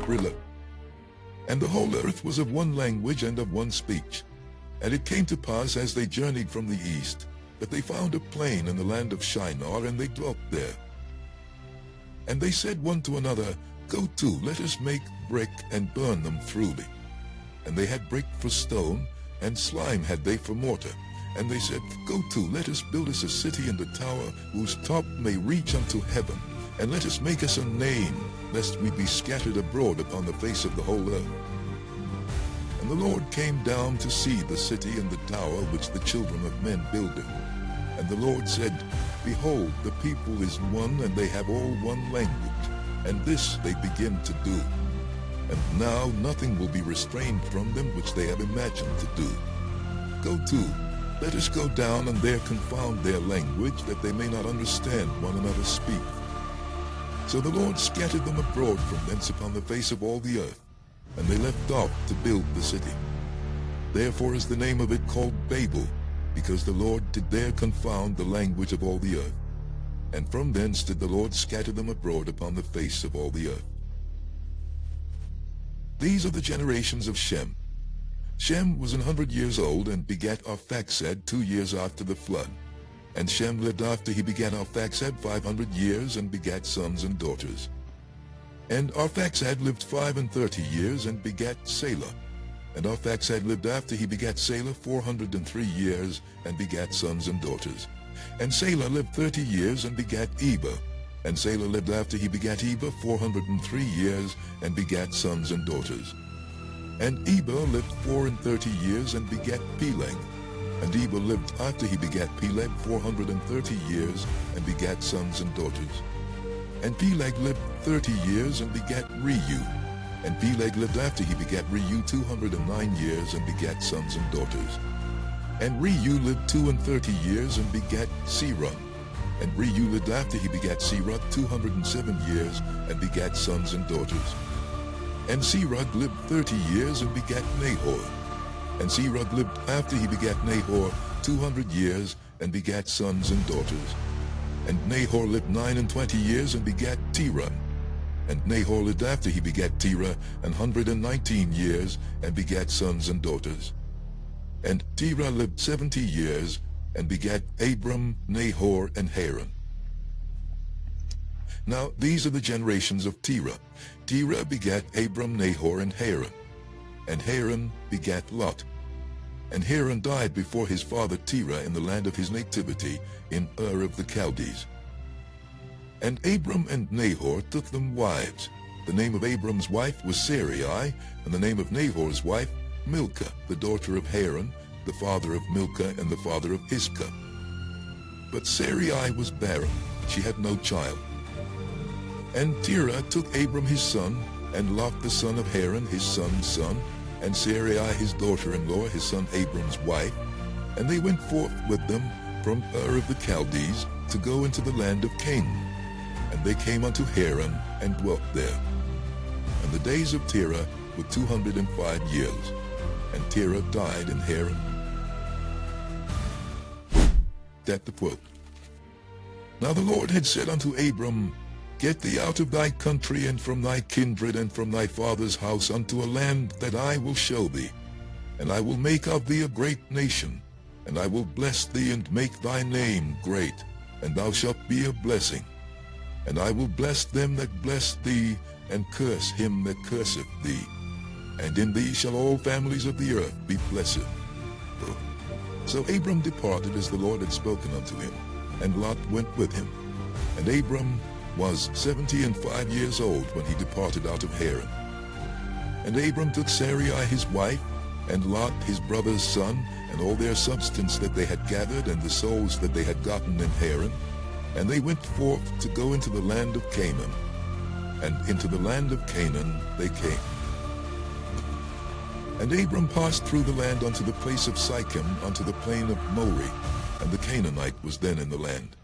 river. And the whole earth was of one language and of one speech. And it came to pass, as they journeyed from the east, that they found a plain in the land of Shinar, and they dwelt there. And they said one to another, Go to, let us make brick, and burn them thoroughly. And they had brick for stone, and slime had they for mortar. And they said, Go to, let us build us a city and a tower, whose top may reach unto heaven. And let us make us a name, lest we be scattered abroad upon the face of the whole earth. And the Lord came down to see the city and the tower which the children of men builded. And the Lord said, Behold, the people is one, and they have all one language, and this they begin to do. And now nothing will be restrained from them which they have imagined to do. Go to, let us go down and there confound their language, that they may not understand one another's speech. So the Lord scattered them abroad from thence upon the face of all the earth, and they left off to build the city. Therefore is the name of it called Babel, because the Lord did there confound the language of all the earth. And from thence did the Lord scatter them abroad upon the face of all the earth. These are the generations of Shem. Shem was 100 years old, and begat Arphaxad 2 years after the flood. And Shem lived after he begat Arphaxad 500 years, and begat sons and daughters. And Arphaxad lived 35 years, and begat Salah. And Arphaxad lived after he begat Salah 403 years, and begat sons and daughters. And Salah lived 30 years, and begat Eber. And Salah lived after he begat Eber 403 years, and begat sons and daughters. And Eber lived 34 years, and begat Peleg. And Eber lived after he begat Peleg 430 years, and begat sons and daughters. And Peleg lived 30 years, and begat Reu. And Peleg lived after he begat Reu 209 years, and begat sons and daughters. And Reu lived 32 years, and begat Serah. And Reu lived after he begat Serah 207 years, and begat sons and daughters. And Serah lived 30 years, and begat Nahor. And Serah lived after he begat Nahor 200 years, and begat sons and daughters. And Nahor lived 29 years, and begat Terah. And Nahor lived after he begat Terah 119 years, and begat sons and daughters. And Terah lived 70 years, and begat Abram, Nahor, and Haran. Now these are the generations of Terah. Terah begat Abram, Nahor, and Haran. And Haran begat Lot. And Haran died before his father Terah in the land of his nativity, in Ur of the Chaldees. And Abram and Nahor took them wives. The name of Abram's wife was Sarai, and the name of Nahor's wife Milcah, the daughter of Haran, the father of Milcah and the father of Iscah. But Sarai was barren, she had no child. And Terah took Abram his son, and Lot the son of Haran his son's son, and Sarai his daughter-in-law, his son Abram's wife, and they went forth with them from Ur of the Chaldees to go into the land of Canaan. And they came unto Haran, and dwelt there. And the days of Terah were 205 years, and Terah died in Haran. Chapter 12. Now the Lord had said unto Abram, Get thee out of thy country, and from thy kindred, and from thy father's house, unto a land that I will show thee. And I will make of thee a great nation, and I will bless thee, and make thy name great, and thou shalt be a blessing. And I will bless them that bless thee, and curse him that curseth thee. And in thee shall all families of the earth be blessed. So Abram departed as the Lord had spoken unto him, and Lot went with him. And Abram was 75 years old when he departed out of Haran. And Abram took Sarai his wife, and Lot his brother's son, and all their substance that they had gathered, and the souls that they had gotten in Haran, and they went forth to go into the land of Canaan. And into the land of Canaan they came. And Abram passed through the land unto the place of Sichem, unto the plain of Moreh, and the Canaanite was then in the land.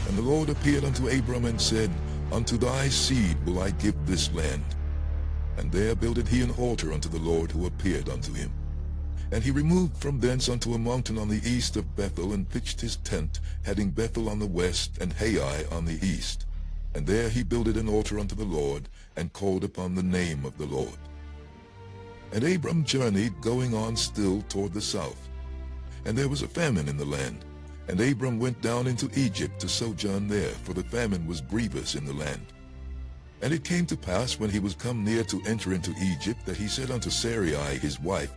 And the Lord appeared unto Abram, and said, Unto thy seed will I give this land. And there builded he an altar unto the Lord who appeared unto him. And he removed from thence unto a mountain on the east of Bethel, and pitched his tent, having Bethel on the west, and Hai on the east. And there he builded an altar unto the Lord, and called upon the name of the Lord. And Abram journeyed, going on still toward the south. And there was a famine in the land. And Abram went down into Egypt to sojourn there, for the famine was grievous in the land. And it came to pass, when he was come near to enter into Egypt, that he said unto Sarai his wife,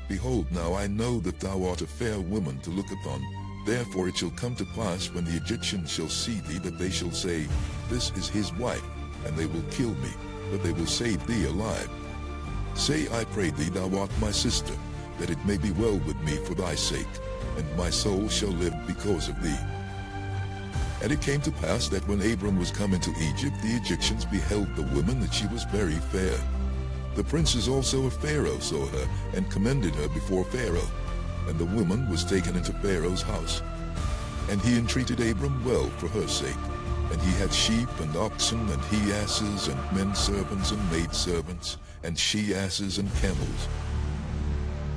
Behold, now I know that thou art a fair woman to look upon. Therefore it shall come to pass, when the Egyptians shall see thee, that they shall say, This is his wife, and they will kill me, but they will save thee alive. Say, I pray thee, thou art my sister, that it may be well with me for thy sake, and my soul shall live because of thee. And it came to pass that when Abram was come into Egypt, the Egyptians beheld the woman, that she was very fair. The princes also of Pharaoh saw her, and commended her before Pharaoh. And the woman was taken into Pharaoh's house. And he entreated Abram well for her sake. And he had sheep and oxen, and he-asses, and men servants and maidservants, and she-asses and camels.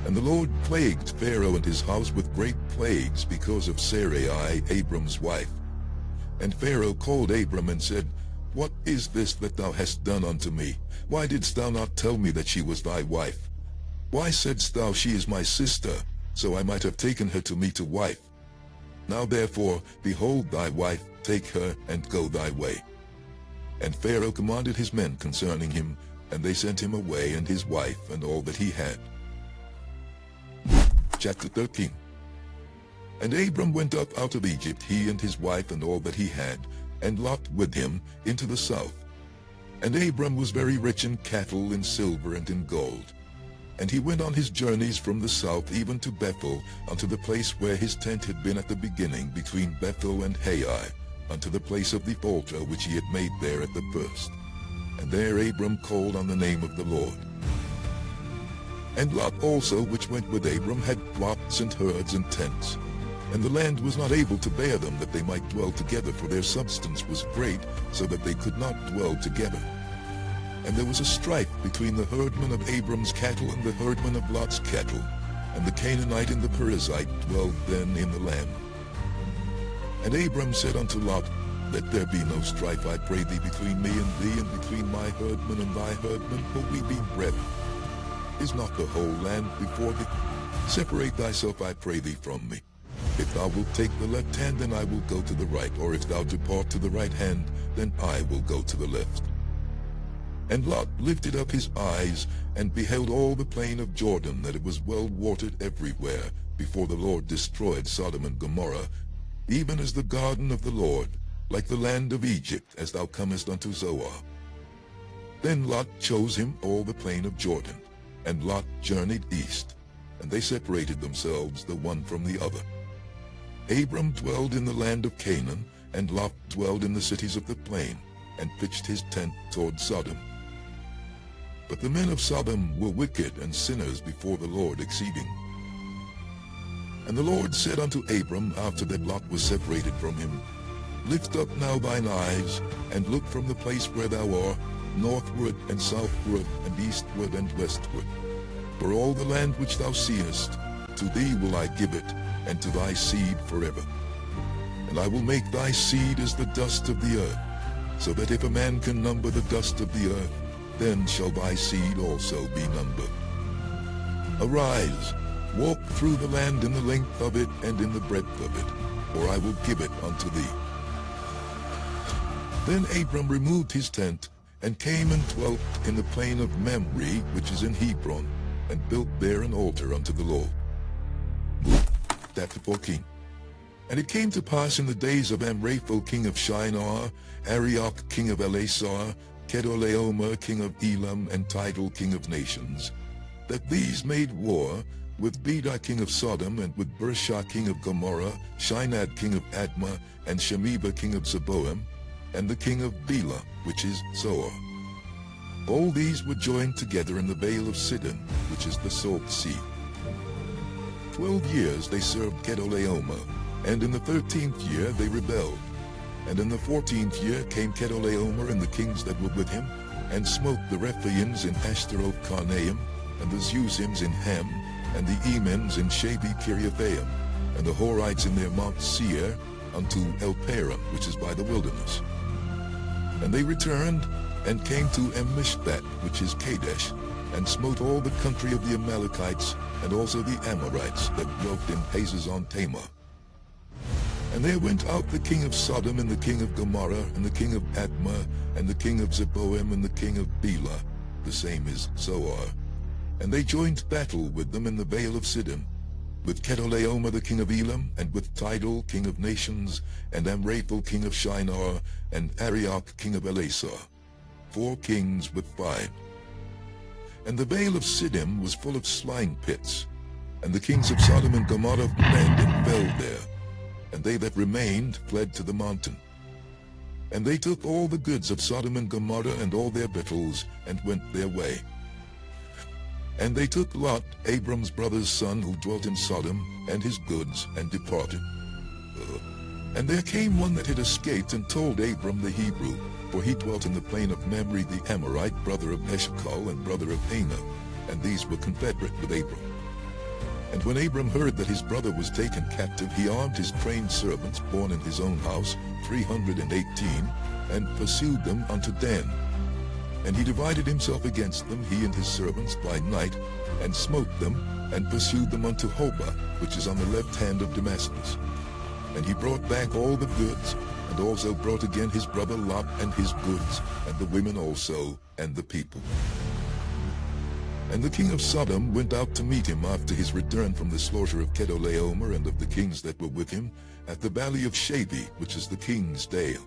And the Lord plagued Pharaoh and his house with great plagues because of Sarai, Abram's wife. And Pharaoh called Abram and said, What is this that thou hast done unto me? Why didst thou not tell me that she was thy wife? Why saidst thou, She is my sister, so I might have taken her to me to wife? Now therefore, behold thy wife, take her, and go thy way. And Pharaoh commanded his men concerning him, and they sent him away, and his wife, and all that he had. Chapter 13. And Abram went up out of Egypt, he and his wife, and all that he had, and Lot with him, into the south. And Abram was very rich in cattle, in silver, and in gold. And he went on his journeys from the south even to Bethel, unto the place where his tent had been at the beginning, between Bethel and Hai, unto the place of the altar which he had made there at the first. And there Abram called on the name of the Lord. And Lot also, which went with Abram, had flocks and herds and tents. And the land was not able to bear them, that they might dwell together, for their substance was great, so that they could not dwell together. And there was a strife between the herdmen of Abram's cattle and the herdmen of Lot's cattle. And the Canaanite and the Perizzite dwelled then in the land. And Abram said unto Lot, Let there be no strife, I pray thee, between me and thee, and between my herdmen and thy herdmen, for we be brethren. Is not the whole land before thee? Separate thyself, I pray thee, from me. If thou wilt take the left hand, then I will go to the right, or if thou depart to the right hand, then I will go to the left. And Lot lifted up his eyes, and beheld all the plain of Jordan, that it was well watered everywhere, before the Lord destroyed Sodom and Gomorrah, even as the garden of the Lord, like the land of Egypt, as thou comest unto Zoar. Then Lot chose him all the plain of Jordan, and Lot journeyed east, and they separated themselves the one from the other. Abram dwelled in the land of Canaan, and Lot dwelled in the cities of the plain, and pitched his tent toward Sodom. But the men of Sodom were wicked and sinners before the Lord exceeding. And the Lord said unto Abram, after that Lot was separated from him, Lift up now thine eyes, and look from the place where thou art, northward and southward, and eastward and westward. For all the land which thou seest, to thee will I give it, and to thy seed forever. And I will make thy seed as the dust of the earth, so that if a man can number the dust of the earth, then shall thy seed also be numbered. Arise, walk through the land in the length of it and in the breadth of it, for I will give it unto thee. Then Abram removed his tent, and came and dwelt in the plain of Mamre, which is in Hebron, and built there an altar unto the Lord. Chapter 14. And it came to pass in the days of Amraphel king of Shinar, Arioch king of Elasar, Chedorlaomer king of Elam, and Tidal king of nations, that these made war with Beda king of Sodom, and with Bersha king of Gomorrah, Shinad king of Admah, and Shemeba king of Zeboim, and the king of Bela, which is Zoar. All these were joined together in the vale of Sidon, which is the Salt Sea. 12 years they served Chedorlaomer, and in the 13th year they rebelled. And in the 14th year came Chedorlaomer and the kings that were with him, and smote the Rephaims in Ashtaroth Karnaim, and the Zuzims in Ham, and the Emens in Shabi Kiriathaim, and the Horites in their Mount Seir, unto El Paran, which is by the wilderness. And they returned and came to Emmishpat, which is Kadesh, and smote all the country of the Amalekites, and also the Amorites that dwelt in Hazazon Tamar. And there went out the king of Sodom, and the king of Gomorrah, and the king of Admah, and the king of Zeboim, and the king of Bela, the same is Zoar. And they joined battle with them in the vale of Siddim, with Chedorlaomer the king of Elam, and with Tidal king of nations, and Amraphel king of Shinar, and Arioch king of Elasar, 4 kings with 5. And the vale of Siddim was full of slime pits, and the kings of Sodom and Gomorrah fled and fell there, and they that remained fled to the mountain. And they took all the goods of Sodom and Gomorrah and all their victuals, and went their way. And they took Lot, Abram's brother's son, who dwelt in Sodom, and his goods, and departed. And there came one that had escaped, and told Abram the Hebrew, for he dwelt in the plain of Mamre the Amorite, brother of Eshcol, and brother of Anah, and these were confederate with Abram. And when Abram heard that his brother was taken captive, he armed his trained servants, born in his own house, 318, and pursued them unto Dan. And he divided himself against them, he and his servants, by night, and smote them, and pursued them unto Hobah, which is on the left hand of Damascus. And he brought back all the goods, and also brought again his brother Lot and his goods, and the women also, and the people. And the king of Sodom went out to meet him after his return from the slaughter of Chedorlaomer and of the kings that were with him, at the valley of Shavi, which is the king's dale.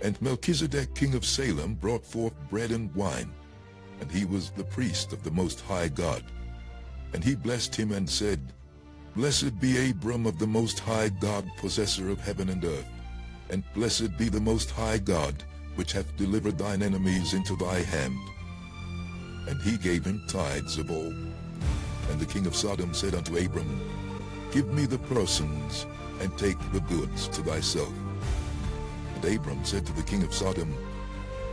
And Melchizedek king of Salem brought forth bread and wine, and he was the priest of the Most High God. And he blessed him and said, Blessed be Abram of the Most High God, possessor of heaven and earth, and blessed be the Most High God, which hath delivered thine enemies into thy hand. And he gave him tithes of all. And the king of Sodom said unto Abram, Give me the persons, and take the goods to thyself. And Abram said to the king of Sodom,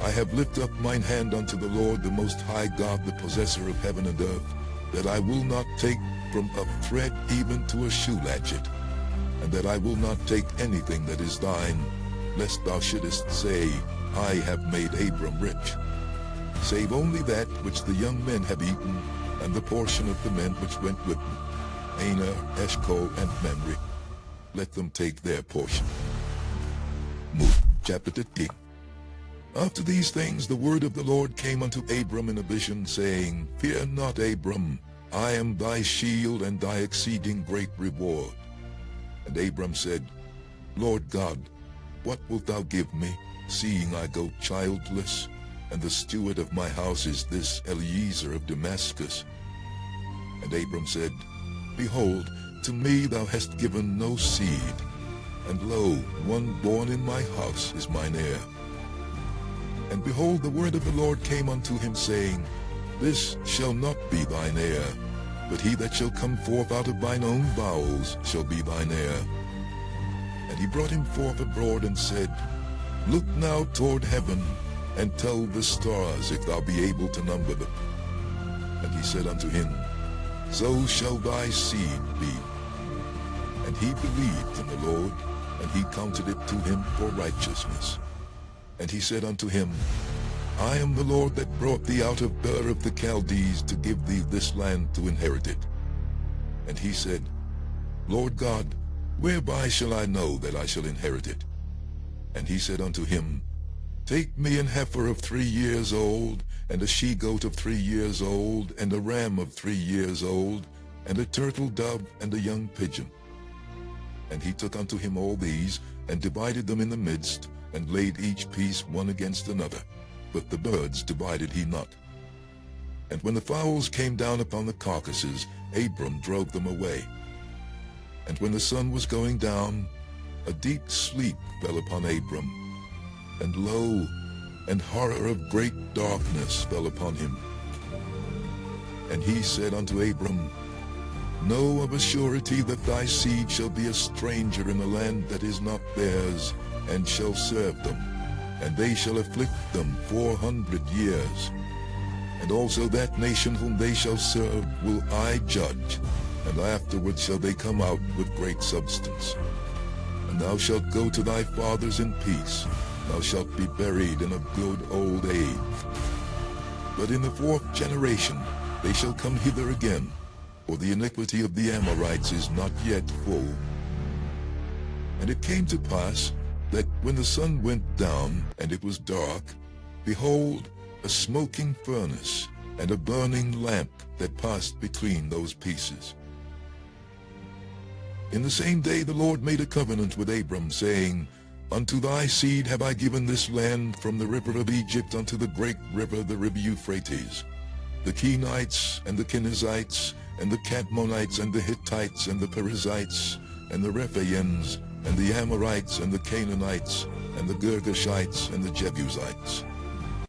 I have lifted up mine hand unto the Lord, the Most High God, the possessor of heaven and earth, that I will not take from a thread even to a shoe latchet, and that I will not take anything that is thine, lest thou shouldest say, I have made Abram rich, save only that which the young men have eaten, and the portion of the men which went with them, Anah, Eshcol, and Mamre. Let them take their portion. Chapter 15. After these things the word of the Lord came unto Abram in a vision, saying, Fear not, Abram, I am thy shield and thy exceeding great reward. And Abram said, Lord God, what wilt thou give me, seeing I go childless, and the steward of my house is this Eliezer of Damascus? And Abram said, Behold, to me thou hast given no seed, and lo, one born in my house is mine heir. And behold, the word of the Lord came unto him, saying, This shall not be thine heir, but he that shall come forth out of thine own bowels shall be thine heir. And he brought him forth abroad, and said, Look now toward heaven, and tell the stars, if thou be able to number them. And he said unto him, So shall thy seed be. And he believed in the Lord, and he counted it to him for righteousness. And he said unto him, I am the Lord that brought thee out of Ur of the Chaldees to give thee this land to inherit it. And he said, Lord God, whereby shall I know that I shall inherit it? And he said unto him, Take me an heifer of 3 years old, and a she-goat of 3 years old, and a ram of 3 years old, and a turtle dove, and a young pigeon. And he took unto him all these, and divided them in the midst, and laid each piece one against another. But the birds divided he not. And when the fowls came down upon the carcasses, Abram drove them away. And when the sun was going down, a deep sleep fell upon Abram. And lo, an horror of great darkness fell upon him. And he said unto Abram, Know of a surety that thy seed shall be a stranger in a land that is not theirs, and shall serve them, and they shall afflict them 400 years. And also that nation whom they shall serve will I judge, and afterward shall they come out with great substance. And thou shalt go to thy fathers in peace, thou shalt be buried in a good old age. But in the 4th generation they shall come hither again, for the iniquity of the Amorites is not yet full. And it came to pass that when the sun went down and it was dark, behold, a smoking furnace and a burning lamp that passed between those pieces. In the same day the Lord made a covenant with Abram, saying, Unto thy seed have I given this land from the river of Egypt unto the great river, the river Euphrates, the Kenites and the Kenizzites and the Cadmonites and the Hittites and the Perizzites and the Rephaims and the Amorites and the Canaanites and the Girgashites and the Jebusites.